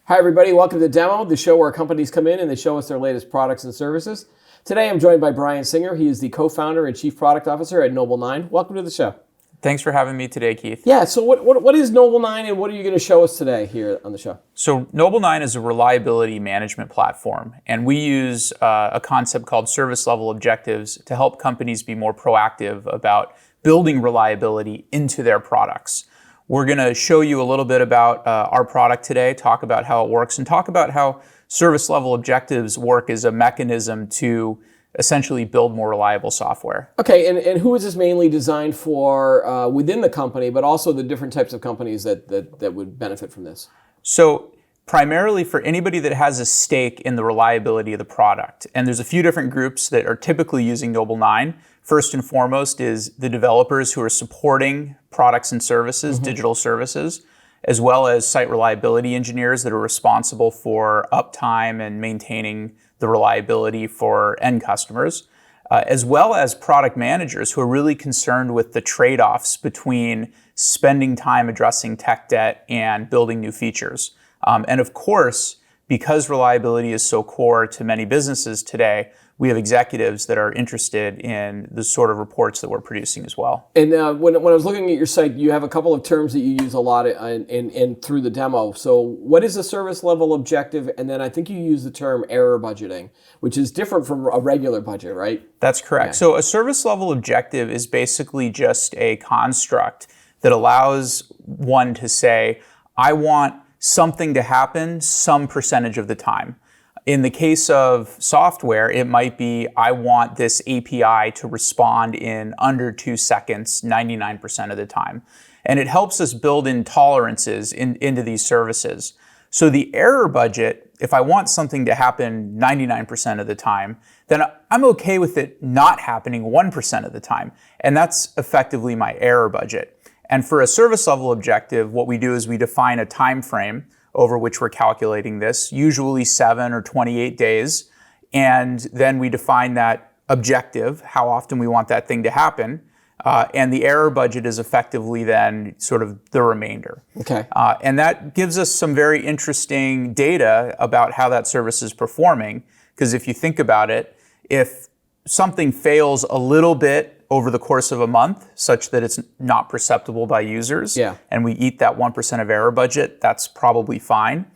Hi, everybody. Welcome to Demo, the show where companies come in and they show us their latest products and services. Today, I'm joined by Brian Singer. He is the co-founder and chief product officer at Noble9. Welcome to the show. Thanks for having me today, Keith. Yeah, so what is Noble9 and what are you going to show us today here on the show? So Noble9 is a reliability management platform, and we use a concept called service level objectives to help companies be more proactive about building reliability into their products. We're going to show you a little bit about our product today, talk about how it works, and talk about how service level objectives work as a mechanism to essentially build more reliable software. Okay, and who is this mainly designed for within the company, but also the different types of companies that would benefit from this? So primarily for anybody that has a stake in the reliability of the product. And there's a few different groups that are typically using Noble9. First and foremost is the developers who are supporting products and services, digital services, as well as site reliability engineers that are responsible for uptime and maintaining the reliability for end customers, as well as product managers who are really concerned with the trade-offs between spending time addressing tech debt and building new features. And of course, because reliability is so core to many businesses today, we have executives that are interested in the sort of reports that we're producing as well. And when I was looking at your site, you have a couple of terms that you use a lot in through the demo. So what is a service level objective? And then I think you use the term error budgeting, which is different from a regular budget, right? That's correct. Yeah. So a service level objective is basically just a construct that allows one to say, I want something to happen some percentage of the time. In the case of software, it might be, I want this API to respond in under 2 seconds, 99% of the time. And it helps us build in tolerances into these services. So the error budget, if I want something to happen 99% of the time, then I'm okay with it not happening 1% of the time. And that's effectively my error budget. And for a service level objective, what we do is we define a time frame over which we're calculating this, usually 7 or 28 days. And then we define that objective, how often we want that thing to happen. And the error budget is effectively then sort of the remainder. Okay. And that gives us some very interesting data about how that service is performing. Because if you think about it, if something fails a little bit over the course of a month, such that it's not perceptible by users, and we eat that 1% of error budget, that's probably fine.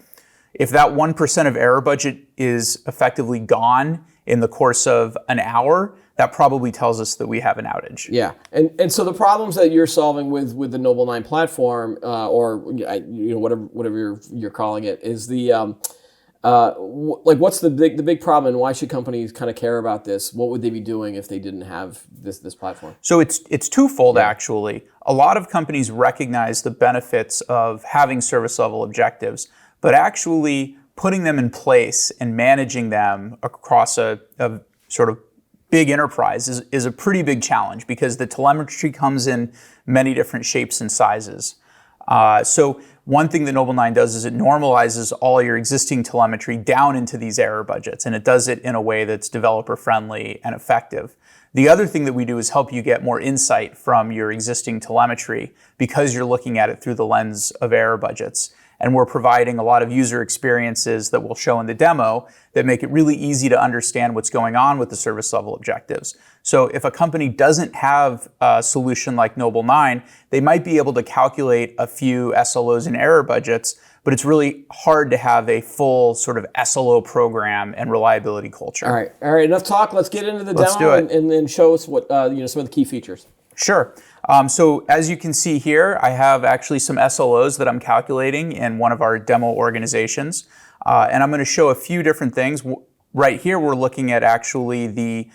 If that 1% of error budget is effectively gone in the course of an hour, that probably tells us that we have an outage. Yeah, and so the problems that you're solving with the Noble9 platform, or whatever you're calling it, is the what's the big problem, and why should companies kind of care about this? What would they be doing if they didn't have this platform? So it's twofold, actually. A lot of companies recognize the benefits of having service level objectives, but actually putting them in place and managing them across a sort of big enterprise is a pretty big challenge, because the telemetry comes in many different shapes and sizes. So one thing that Noble9 does is it normalizes all your existing telemetry down into these error budgets, and it does it in a way that's developer friendly and effective. The other thing that we do is help you get more insight from your existing telemetry, because you're looking at it through the lens of error budgets. And we're providing a lot of user experiences that we'll show in the demo that make it really easy to understand what's going on with the service level objectives. So if a company doesn't have a solution like Noble9, they might be able to calculate a few SLOs and error budgets, but it's really hard to have a full sort of SLO program and reliability culture. All right, enough talk. Let's get into the Let's demo do it. and then show us what some of the key features. Sure. So as you can see here, I have actually some SLOs that I'm calculating in one of our demo organizations. And I'm going to show a few different things. Right here, we're looking at actually the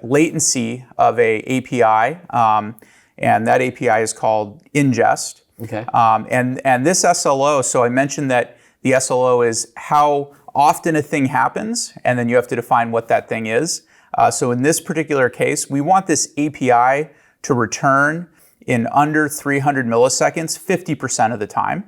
latency of a API. And that API is called ingest. Okay. And this SLO, so I mentioned that the SLO is how often a thing happens, and then you have to define what that thing is. So in this particular case, we want this API to return in under 300 milliseconds 50% of the time.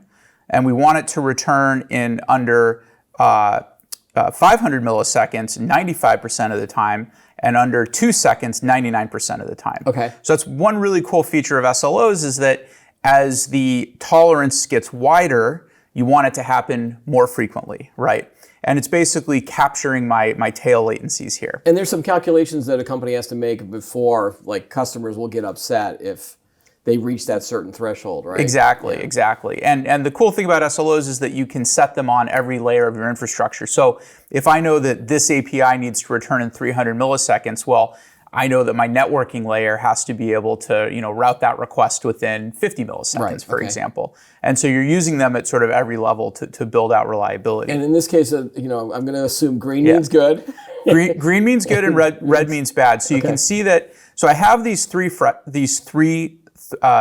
And we want it to return in under 500 milliseconds 95% of the time, and under 2 seconds 99% of the time. Okay. So that's one really cool feature of SLOs, is that as the tolerance gets wider, you want it to happen more frequently, right? And it's basically capturing my tail latencies here. And there's some calculations that a company has to make before, like, customers will get upset if they reach that certain threshold, right? Exactly. And the cool thing about SLOs is that you can set them on every layer of your infrastructure. So if I know that this API needs to return in 300 milliseconds, well, I know that my networking layer has to be able to, route that request within 50 milliseconds, for example. And so you're using them at sort of every level to build out reliability. And in this case, I'm going to assume green means good. Green means good and red means bad. So you can see that. So I have these three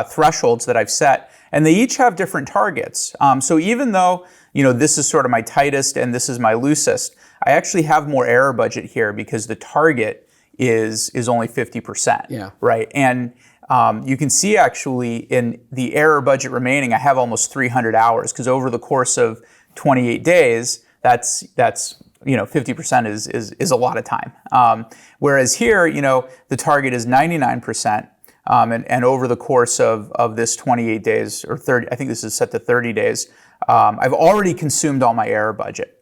thresholds that I've set, and they each have different targets. So even though this is sort of my tightest and this is my loosest, I actually have more error budget here because the target is only 50%. Yeah. Right. And you can see actually in the error budget remaining, I have almost 300 hours because over the course of 28 days, that's 50% is a lot of time. Whereas here, the target is 99%. And over the course of this 28 days or 30, I think this is set to 30 days, I've already consumed all my error budget.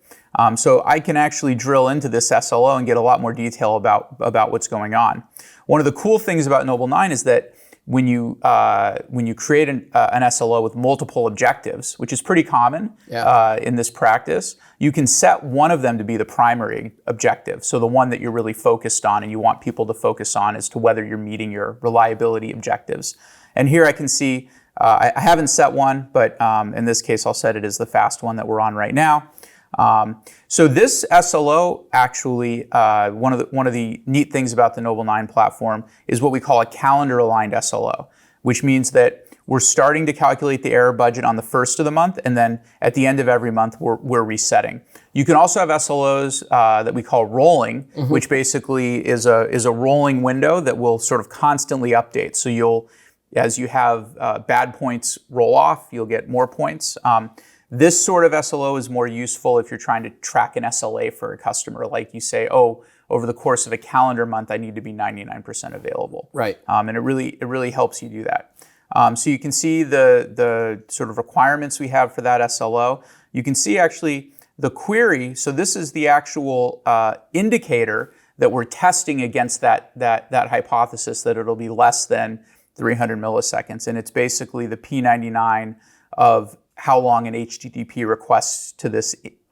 So I can actually drill into this SLO and get a lot more detail about what's going on. One of the cool things about Noble 9 is that when you create an SLO with multiple objectives, which is pretty common in this practice, you can set one of them to be the primary objective. So the one that you're really focused on and you want people to focus on as to whether you're meeting your reliability objectives. And here I can see I haven't set one, but in this case I'll set it as the fast one that we're on right now. So this SLO actually, one of the neat things about the Noble 9 platform is what we call a calendar aligned SLO, which means that we're starting to calculate the error budget on the first of the month, and then at the end of every month we're resetting. You can also have SLOs that we call rolling, which basically is a rolling window that will sort of constantly update. So as you have bad points roll off, you'll get more points. This sort of SLO is more useful if you're trying to track an SLA for a customer. Like you say, over the course of a calendar month, I need to be 99% available. Right. And it really helps you do that. So you can see the sort of requirements we have for that SLO. You can see actually the query. So this is the actual indicator that we're testing against that hypothesis that it'll be less than 300 milliseconds. And it's basically the P99 of how long an HTTP request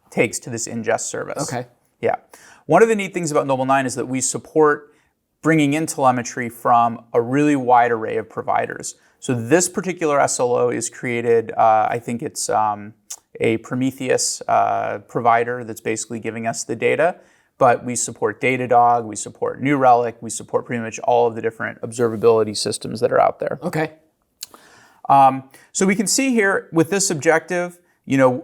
takes to this ingest service. Okay. Yeah. One of the neat things about Noble 9 is that we support bringing in telemetry from a really wide array of providers. So this particular SLO is created, I think it's a Prometheus provider that's basically giving us the data, but we support Datadog, we support New Relic, we support pretty much all of the different observability systems that are out there. Okay. So we can see here with this objective,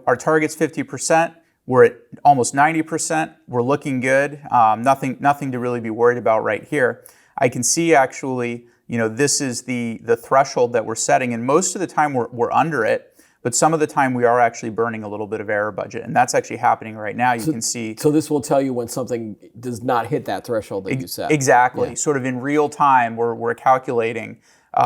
our target's 50%. We're at almost 90%. We're looking good. Nothing to really be worried about right here. I can see actually, this is the threshold that we're setting, and most of the time we're under it. But some of the time we are actually burning a little bit of error budget, and that's actually happening right now. You can see. So this will tell you when something does not hit that threshold that you set. Exactly. Yeah. Sort of in real time, we're calculating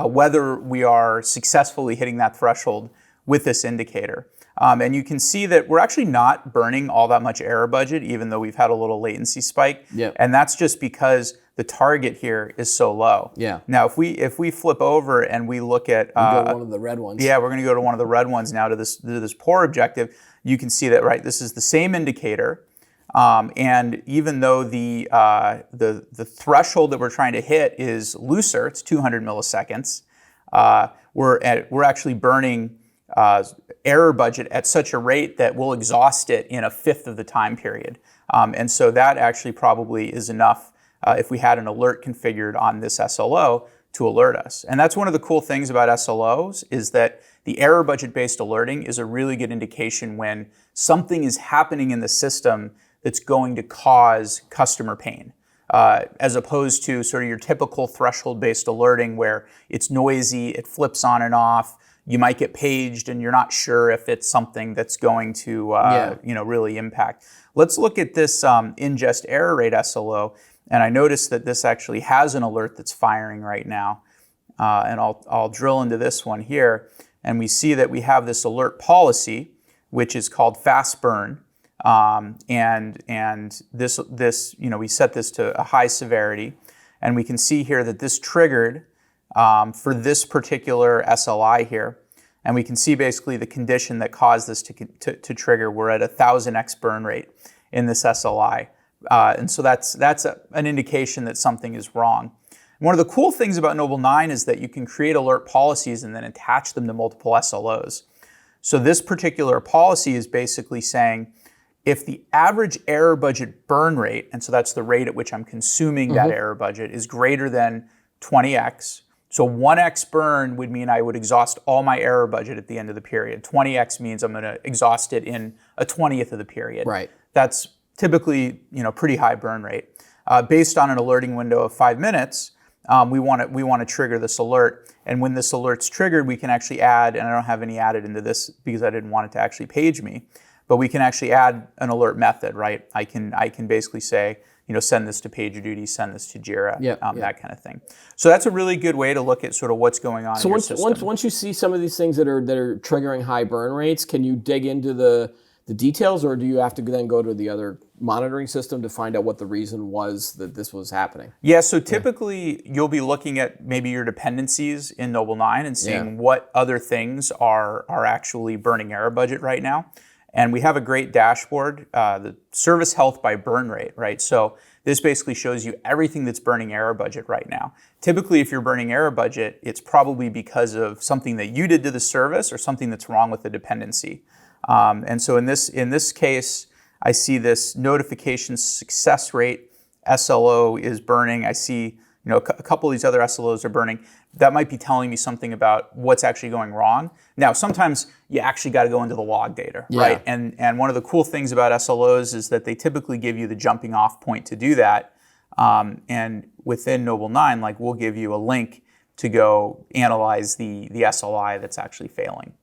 whether we are successfully hitting that threshold with this indicator. And you can see that we're actually not burning all that much error budget, even though we've had a little latency spike. Yep. And that's just because the target here is so low. Yeah. Now, if we flip over and we look at go to one of the red ones. Yeah, we're going to go to one of the red ones now to this poor objective. You can see that this is the same indicator, and even though the threshold that we're trying to hit is looser, it's 200 milliseconds. We're actually burning error budget at such a rate that we'll exhaust it in a fifth of the time period. And so that actually probably is enough if we had an alert configured on this SLO to alert us. And that's one of the cool things about SLOs is that the error budget-based alerting is a really good indication when something is happening in the system that's going to cause customer pain. As opposed to sort of your typical threshold-based alerting where it's noisy, it flips on and off, you might get paged and you're not sure if it's something that's going to really impact. Let's look at this ingest error rate SLO, and I noticed that this actually has an alert that's firing right now. And I'll drill into this one here, and we see that we have this alert policy, which is called fast burn. And this we set this to a high severity, and we can see here that this triggered for this particular SLI here, and we can see basically the condition that caused this to trigger. We're at 1,000x burn rate in this SLI, and so that's an indication that something is wrong. One of the cool things about Noble 9 is that you can create alert policies and then attach them to multiple SLOs. So this particular policy is basically saying, if the average error budget burn rate, and so that's the rate at which I'm consuming that error budget, is greater than 20x, so 1x burn would mean I would exhaust all my error budget at the end of the period. 20x means I'm going to exhaust it in a 20th of the period. Right. That's typically pretty high burn rate. Based on an alerting window of 5 minutes, we want to trigger this alert. And when this alert's triggered, we can actually add, and I don't have any added into this because I didn't want it to actually page me, but we can actually add an alert method, right? I can basically say, send this to PagerDuty, send this to Jira, that kind of thing. So that's a really good way to look at sort of what's going on in your system. Once you see some of these things that are triggering high burn rates, can you dig into the details, or do you have to then go to the other monitoring system to find out what the reason was that this was happening? Yeah, so typically you'll be looking at maybe your dependencies in Noble 9 and seeing what other things are actually burning error budget right now. And we have a great dashboard, the service health by burn rate, right? So this basically shows you everything that's burning error budget right now. Typically, if you're burning error budget, it's probably because of something that you did to the service or something that's wrong with the dependency. And so in this case, I see this notification success rate SLO is burning. I see a couple of these other SLOs are burning. That might be telling me something about what's actually going wrong. Now, sometimes you actually got to go into the log data, right? And one of the cool things about SLOs is that they typically give you the jumping off point to do that. And within Noble 9, we'll give you a link to go analyze the SLI that's actually failing.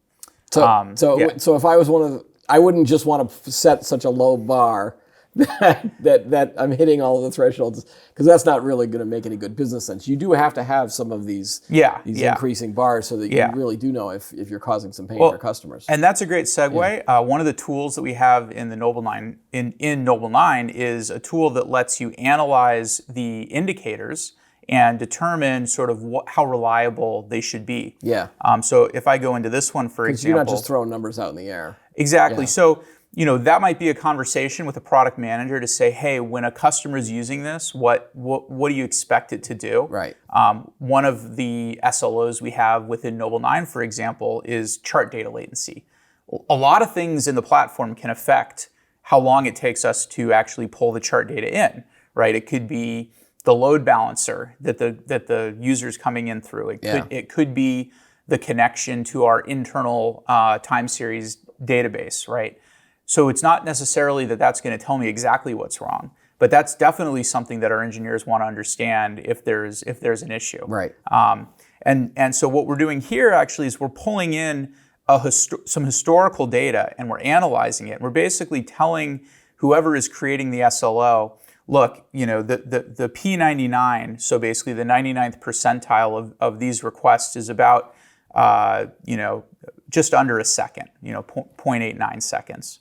So if I was I wouldn't just want to set such a low bar that I'm hitting all of the thresholds, because that's not really going to make any good business sense. You do have to have some of these increasing bars so that you really do know if you're causing some pain for customers. And that's a great segue. One of the tools that we have in the Noble 9 in Noble 9 is a tool that lets you analyze the indicators and determine sort of how reliable they should be. Yeah. So if I go into this one, for example, because you're not just throwing numbers out in the air. Exactly. Yeah. So that might be a conversation with a product manager to say, hey, when a customer is using this, what do you expect it to do? Right. One of the SLOs we have within Noble 9, for example, is chart data latency. A lot of things in the platform can affect how long it takes us to actually pull the chart data in, right? It could be the load balancer that the user's coming in through. It could be the connection to our internal time series database, right? So it's not necessarily that that's going to tell me exactly what's wrong, but that's definitely something that our engineers want to understand if there's an issue. Right. And so what we're doing here actually is we're pulling in some historical data and we're analyzing it. We're basically telling whoever is creating the SLO, look, the P99, so basically the 99th percentile of these requests is about just under a second, 0.89 seconds.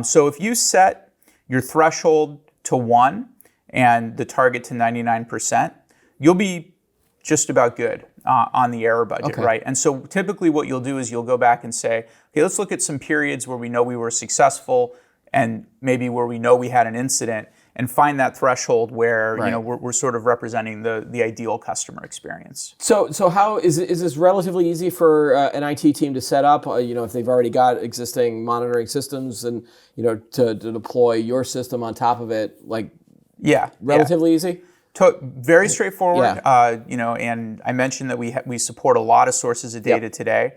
So if you set your threshold to 1 and the target to 99%, you'll be just about good on the error budget, right? And so typically what you'll do is you'll go back and say, okay, let's look at some periods where we know we were successful and maybe where we know we had an incident, and find that threshold where we're sort of representing the ideal customer experience. So how is this relatively easy for an IT team to set up? If they've already got existing monitoring systems, and to deploy your system on top of it, relatively easy. Very straightforward. And I mentioned that we support a lot of sources of data today.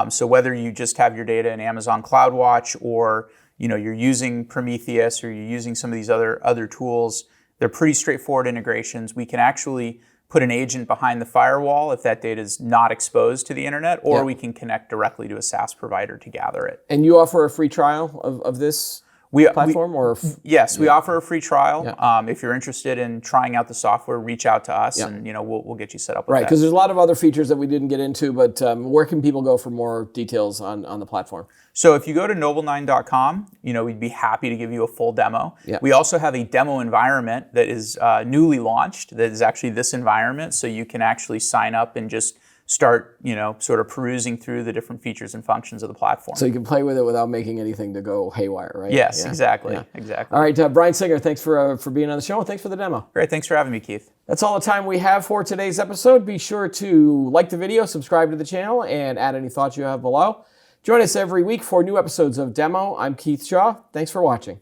So whether you just have your data in Amazon CloudWatch, or you're using Prometheus, or you're using some of these other tools, they're pretty straightforward integrations. We can actually put an agent behind the firewall if that data is not exposed to the internet, or we can connect directly to a SaaS provider to gather it. And you offer a free trial of this? platform? Yes, we offer a free trial. If you're interested in trying out the software, reach out to us, and we'll get you set up with Right, that. because there's a lot of other features that we didn't get into, but where can people go for more details on the platform? So if you go to noble9.com, we'd be happy to give you a full demo. Yeah. We also have a demo environment that is newly launched that is actually this environment, so you can actually sign up and just start, sort of perusing through the different features and functions of the platform. So you can play with it without making anything to go haywire, right? Yes, exactly. All right, Brian Singer, thanks for being on the show, and thanks for the demo. Great, thanks for having me, Keith. That's all the time we have for today's episode. Be sure to like the video, subscribe to the channel, and add any thoughts you have below. Join us every week for new episodes of Demo. I'm Keith Shaw. Thanks for watching.